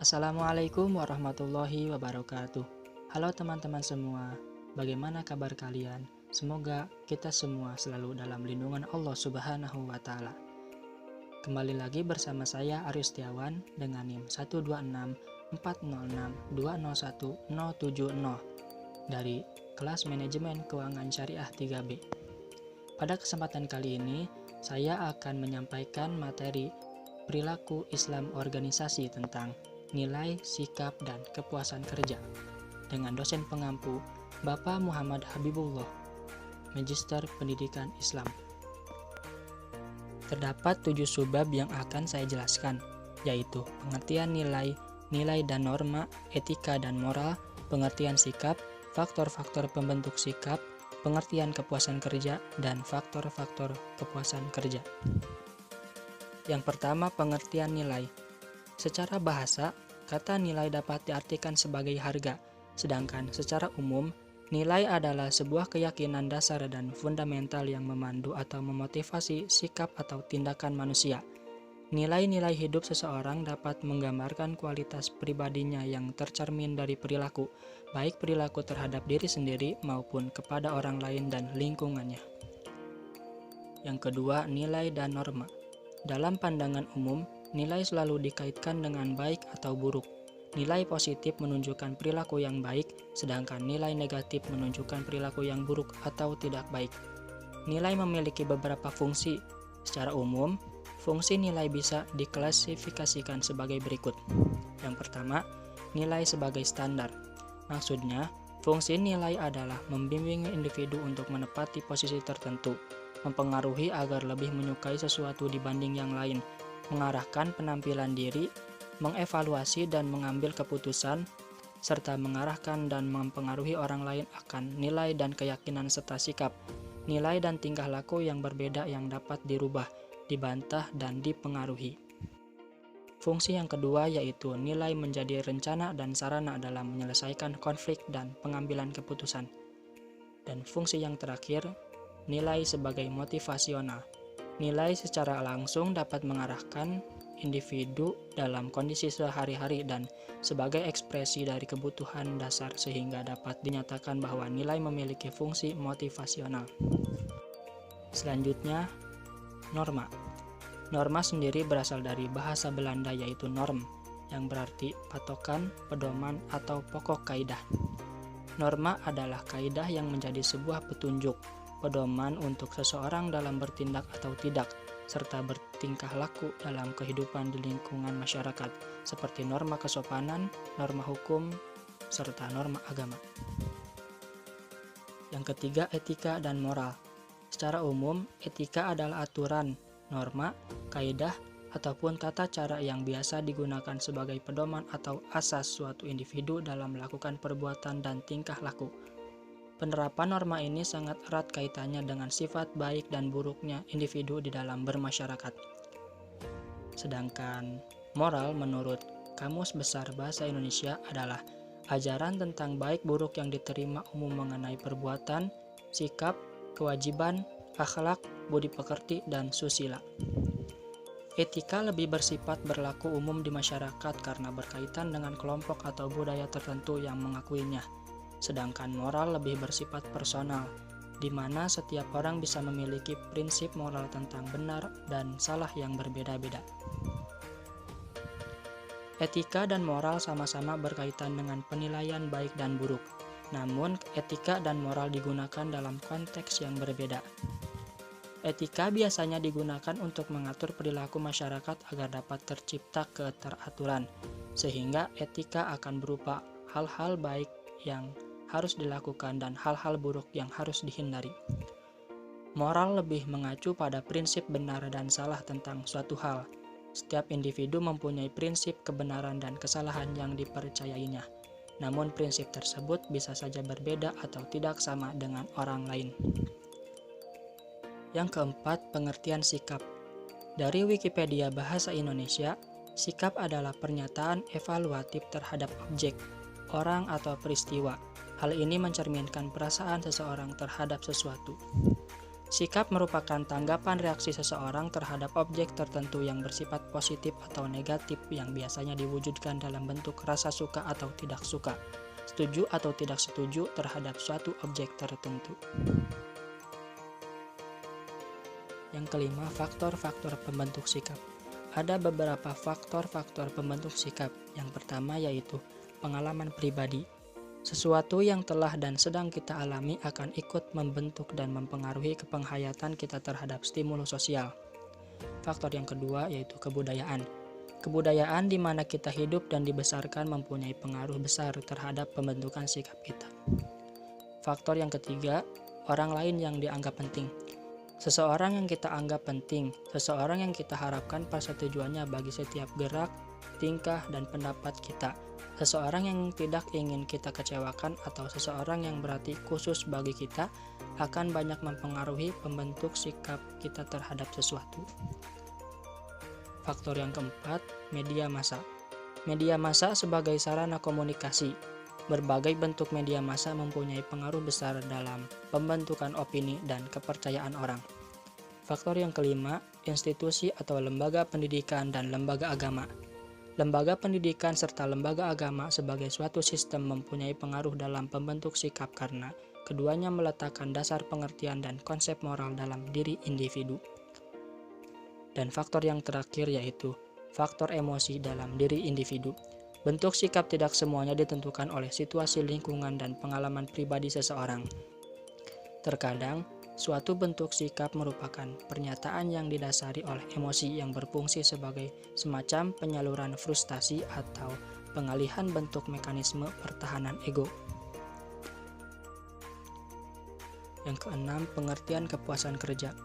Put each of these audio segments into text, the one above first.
Assalamualaikum warahmatullahi wabarakatuh. Halo teman-teman semua, bagaimana kabar kalian? Semoga kita semua selalu dalam lindungan Allah Subhanahu wa Ta'ala. Kembali lagi bersama saya Aris Setiawan dengan NIM 12640620170 dari kelas Manajemen Keuangan Syariah 3B. Pada kesempatan kali ini, saya akan menyampaikan materi perilaku Islam organisasi tentang nilai, sikap, dan kepuasan kerja dengan dosen pengampu Bapak Muhammad Habibullah, Magister Pendidikan Islam. Terdapat 7 subbab yang akan saya jelaskan, yaitu pengertian nilai, nilai dan norma, etika dan moral, pengertian sikap, faktor-faktor pembentuk sikap, pengertian kepuasan kerja, dan faktor-faktor kepuasan kerja. Yang pertama, pengertian nilai. Secara bahasa, kata nilai dapat diartikan sebagai harga, sedangkan secara umum, nilai adalah sebuah keyakinan dasar dan fundamental yang memandu atau memotivasi sikap atau tindakan manusia. Nilai-nilai hidup seseorang dapat menggambarkan kualitas pribadinya yang tercermin dari perilaku, baik perilaku terhadap diri sendiri maupun kepada orang lain dan lingkungannya. Yang kedua, nilai dan norma. Dalam pandangan umum, nilai selalu dikaitkan dengan baik atau buruk. Nilai positif menunjukkan perilaku yang baik, sedangkan nilai negatif menunjukkan perilaku yang buruk atau tidak baik. Nilai memiliki beberapa fungsi. Secara umum, fungsi nilai bisa diklasifikasikan sebagai berikut. Yang pertama, nilai sebagai standar. Maksudnya, fungsi nilai adalah membimbing individu untuk menepati posisi tertentu, mempengaruhi agar lebih menyukai sesuatu dibanding yang lain, mengarahkan penampilan diri, mengevaluasi dan mengambil keputusan, serta mengarahkan dan mempengaruhi orang lain akan nilai dan keyakinan serta sikap, nilai dan tingkah laku yang berbeda yang dapat dirubah, dibantah, dan dipengaruhi. Fungsi yang kedua yaitu nilai menjadi rencana dan sarana dalam menyelesaikan konflik dan pengambilan keputusan. Dan fungsi yang terakhir, nilai sebagai motivasional. Nilai secara langsung dapat mengarahkan individu dalam kondisi sehari-hari dan sebagai ekspresi dari kebutuhan dasar sehingga dapat dinyatakan bahwa nilai memiliki fungsi motivasional. Selanjutnya, norma. Norma sendiri berasal dari bahasa Belanda yaitu norm, yang berarti patokan, pedoman, atau pokok kaidah. Norma adalah kaidah yang menjadi sebuah petunjuk, pedoman untuk seseorang dalam bertindak atau tidak, serta bertingkah laku dalam kehidupan di lingkungan masyarakat, seperti norma kesopanan, norma hukum, serta norma agama. Yang ketiga, etika dan moral. Secara umum, etika adalah aturan, norma, kaidah, ataupun tata cara yang biasa digunakan sebagai pedoman atau asas suatu individu dalam melakukan perbuatan dan tingkah laku. Penerapan norma ini sangat erat kaitannya dengan sifat baik dan buruknya individu di dalam bermasyarakat. Sedangkan moral menurut Kamus Besar Bahasa Indonesia adalah ajaran tentang baik buruk yang diterima umum mengenai perbuatan, sikap, kewajiban, akhlak, budi pekerti, dan susila. Etika lebih bersifat berlaku umum di masyarakat karena berkaitan dengan kelompok atau budaya tertentu yang mengakuinya. Sedangkan moral lebih bersifat personal, di mana setiap orang bisa memiliki prinsip moral tentang benar dan salah yang berbeda-beda. Etika dan moral sama-sama berkaitan dengan penilaian baik dan buruk, namun etika dan moral digunakan dalam konteks yang berbeda. Etika biasanya digunakan untuk mengatur perilaku masyarakat agar dapat tercipta keteraturan, sehingga etika akan berupa hal-hal baik yang harus dilakukan dan hal-hal buruk yang harus dihindari. Moral lebih mengacu pada prinsip benar dan salah tentang suatu hal. Setiap individu mempunyai prinsip kebenaran dan kesalahan yang dipercayainya. Namun prinsip tersebut bisa saja berbeda atau tidak sama dengan orang lain. Yang keempat, pengertian sikap. Dari Wikipedia Bahasa Indonesia, sikap adalah pernyataan evaluatif terhadap objek, orang atau peristiwa. Hal ini mencerminkan perasaan seseorang terhadap sesuatu. Sikap merupakan tanggapan reaksi seseorang terhadap objek tertentu yang bersifat positif atau negatif yang biasanya diwujudkan dalam bentuk rasa suka atau tidak suka, setuju atau tidak setuju terhadap suatu objek tertentu. Yang kelima, faktor-faktor pembentuk sikap. Ada beberapa faktor-faktor pembentuk sikap. Yang pertama yaitu pengalaman pribadi. Sesuatu yang telah dan sedang kita alami akan ikut membentuk dan mempengaruhi kepenghayatan kita terhadap stimulus sosial. Faktor yang kedua yaitu kebudayaan. Kebudayaan di mana kita hidup dan dibesarkan mempunyai pengaruh besar terhadap pembentukan sikap kita. Faktor yang ketiga, orang lain yang dianggap penting. Seseorang yang kita anggap penting, seseorang yang kita harapkan persetujuannya bagi setiap gerak, tingkah, dan pendapat kita. Seseorang yang tidak ingin kita kecewakan atau seseorang yang berarti khusus bagi kita akan banyak mempengaruhi pembentuk sikap kita terhadap sesuatu. Faktor yang keempat, media massa. Media massa sebagai sarana komunikasi. Berbagai bentuk media massa mempunyai pengaruh besar dalam pembentukan opini dan kepercayaan orang. Faktor yang kelima, institusi atau lembaga pendidikan dan lembaga agama. Lembaga pendidikan serta lembaga agama sebagai suatu sistem mempunyai pengaruh dalam pembentuk sikap karena keduanya meletakkan dasar pengertian dan konsep moral dalam diri individu. Dan faktor yang terakhir yaitu faktor emosi dalam diri individu. Bentuk sikap tidak semuanya ditentukan oleh situasi lingkungan dan pengalaman pribadi seseorang. Terkadang, suatu bentuk sikap merupakan pernyataan yang didasari oleh emosi yang berfungsi sebagai semacam penyaluran frustasi atau pengalihan bentuk mekanisme pertahanan ego. Yang keenam, pengertian kepuasan kerja.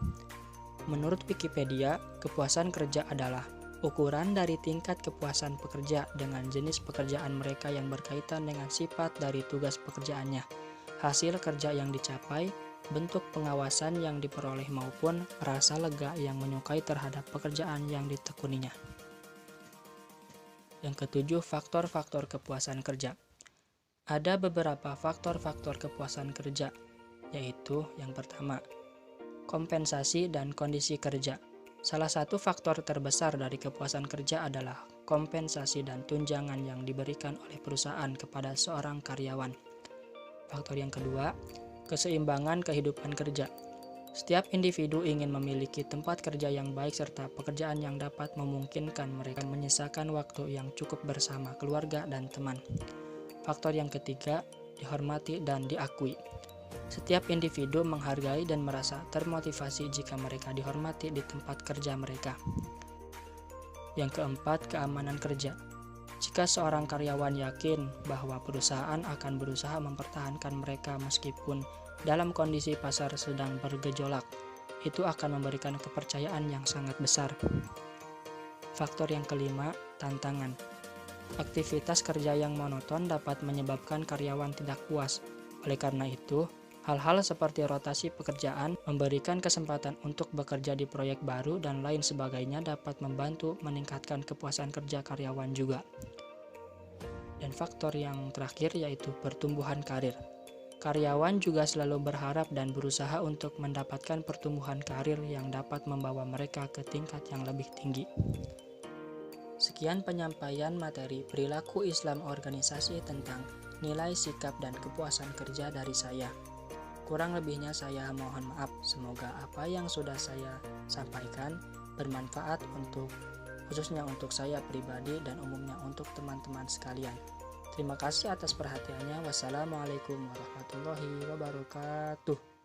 Menurut Wikipedia, kepuasan kerja adalah ukuran dari tingkat kepuasan pekerja dengan jenis pekerjaan mereka yang berkaitan dengan sifat dari tugas pekerjaannya, hasil kerja yang dicapai, bentuk pengawasan yang diperoleh maupun rasa lega yang menyukai terhadap pekerjaan yang ditekuninya. Yang ketujuh, faktor-faktor kepuasan kerja. Ada beberapa faktor-faktor kepuasan kerja, yaitu yang pertama, kompensasi dan kondisi kerja. Salah satu faktor terbesar dari kepuasan kerja adalah kompensasi dan tunjangan yang diberikan oleh perusahaan kepada seorang karyawan. Faktor yang kedua, keseimbangan kehidupan kerja. Setiap individu ingin memiliki tempat kerja yang baik serta pekerjaan yang dapat memungkinkan mereka menyisakan waktu yang cukup bersama keluarga dan teman. Faktor yang ketiga, dihormati dan diakui. Setiap individu menghargai dan merasa termotivasi jika mereka dihormati di tempat kerja mereka. Yang keempat, keamanan kerja. Jika seorang karyawan yakin bahwa perusahaan akan berusaha mempertahankan mereka meskipun dalam kondisi pasar sedang bergejolak, itu akan memberikan kepercayaan yang sangat besar. Faktor yang kelima, tantangan. Aktivitas kerja yang monoton dapat menyebabkan karyawan tidak puas. Oleh karena itu, hal-hal seperti rotasi pekerjaan, memberikan kesempatan untuk bekerja di proyek baru, dan lain sebagainya dapat membantu meningkatkan kepuasan kerja karyawan juga. Dan faktor yang terakhir yaitu pertumbuhan karir. Karyawan juga selalu berharap dan berusaha untuk mendapatkan pertumbuhan karir yang dapat membawa mereka ke tingkat yang lebih tinggi. Sekian penyampaian materi perilaku Islam organisasi tentang nilai, sikap, dan kepuasan kerja dari saya. Kurang lebihnya saya mohon maaf. Semoga apa yang sudah saya sampaikan bermanfaat khususnya untuk saya pribadi dan umumnya untuk teman-teman sekalian. Terima kasih atas perhatiannya. Wassalamualaikum warahmatullahi wabarakatuh.